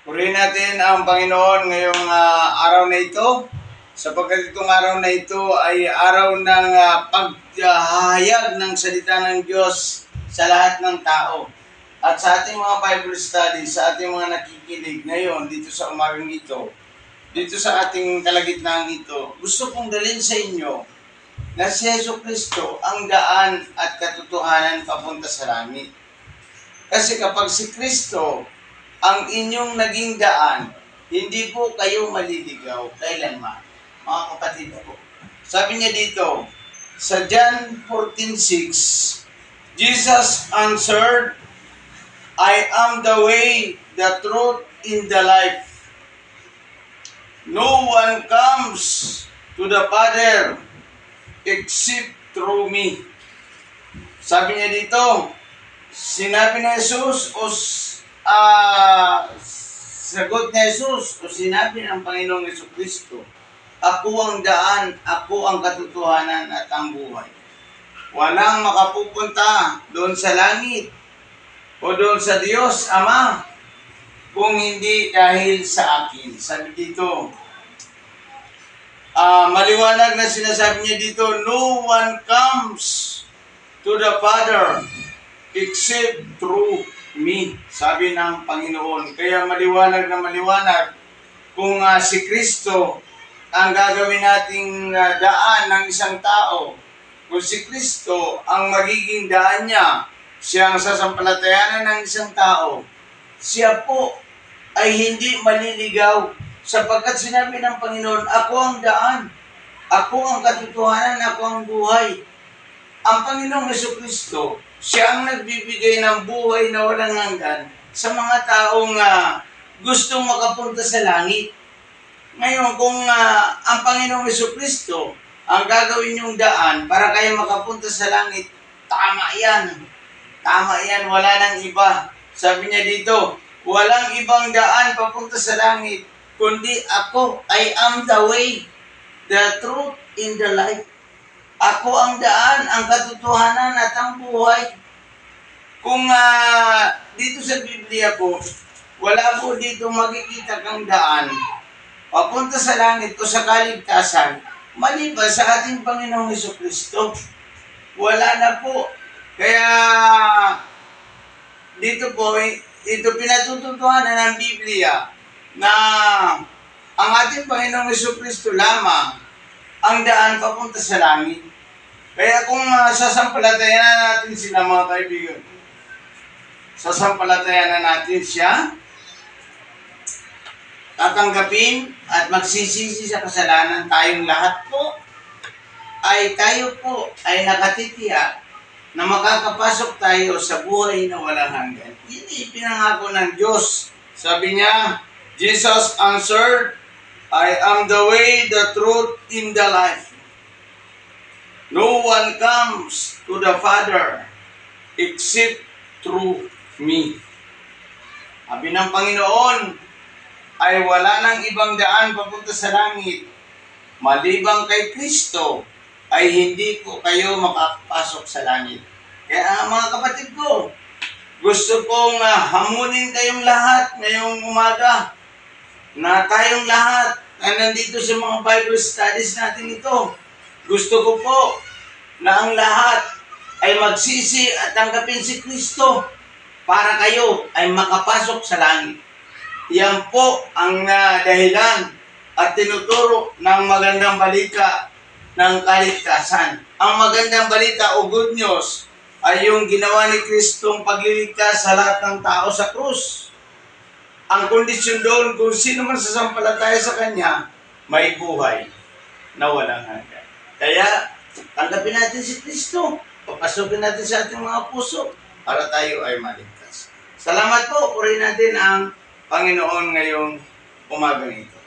Purihin natin ang Panginoon ngayong araw na ito, sapagkat itong araw na ito ay araw ng paghahayag ng salita ng Diyos sa lahat ng tao. At sa ating mga Bible studies, sa ating mga nakikinig ngayon dito sa umagang ito, dito sa ating kalagitnaan ito, gusto kong dalhin sa inyo na si Jesucristo ang daan at katotohanan papunta sa langit. Kasi kapag si Kristo ang inyong naging daan, hindi po kayo maliligaw kailanman. Mga kapatid ko. Sabi niya dito, sa John 14:6, Jesus answered, I am the way, the truth, and the life. No one comes to the Father except through me. Sabi niya dito, sinabi ni Jesus sagot ni Jesus o sinabi ng Panginoong Jesucristo, ako ang daan, ako ang katotohanan at ang buhay. Walang makapupunta doon sa langit o doon sa Diyos Ama kung hindi dahil sa akin. Sabi dito, maliwanag na sinasabi niya dito, no one comes to the Father except through me, sabi ng Panginoon. Kaya maliwanag na maliwanag kung si Kristo ang gagawin nating daan ng isang tao. Kung si Kristo ang magiging daan niya, siya ang sasampalatayanan ng isang tao, siya po ay hindi maliligaw sapagkat sinabi ng Panginoon, ako ang daan, ako ang katotohanan, ako ang buhay. Ang Panginoong Jesucristo, siya ang nagbibigay ng buhay na walang hanggan sa mga taong gustong makapunta sa langit. Ngayon, kung ang Panginoong Jesucristo ang gagawin yung daan para kayo makapunta sa langit, tama yan. Tama yan, wala nang iba. Sabi niya dito, walang ibang daan papunta sa langit, kundi ako, I am the way, the truth, and the life. Ako ang daan, ang katotohanan at ang buhay. Kung dito sa Biblia po, wala po dito makikita kang daan papunta sa langit o sa kaligtasan, maliban sa ating Panginoong Jesucristo. Wala na po. Kaya dito po, ito pinatututuhanan ng Biblia na ang ating Panginoong Jesucristo lamang ang daan papunta sa langit. Kaya kung sasampalatayan natin sila, mga kaibigan, sasampalatayan natin siya, tatanggapin at magsisisi sa kasalanan, tayong lahat po ay nakatitiyak na makakapasok tayo sa buhay na walang hanggan. Hindi pinangako ng Diyos. Sabi niya, Jesus answered, I am the way, the truth, and the life. No one comes to the Father except through me. Sabi ng Panginoon, ay wala nang ibang daan papunta sa langit. Malibang kay Kristo, ay hindi po kayo makapasok sa langit. Kaya mga kapatid ko, gusto kong hamunin kayong lahat ngayong umaga, na tayong lahat na nandito sa mga Bible studies natin ito. Gusto ko po na ang lahat ay magsisi at tanggapin si Kristo para kayo ay makapasok sa langit. Yan po ang dahilan at tinuturo ng magandang balita ng kaligtasan. Ang magandang balita o good news ay yung ginawa ni Kristong pagliligtas sa lahat ng tao sa krus. Ang kondisyon doon, kung sino man sasampalataya sa Kanya, may buhay na walang hanggan. Kaya, tanggapin natin si Kristo. Papasukin natin sa ating mga puso para tayo ay maligtas. Salamat po. Purihin natin ang Panginoon ngayong umagang ito.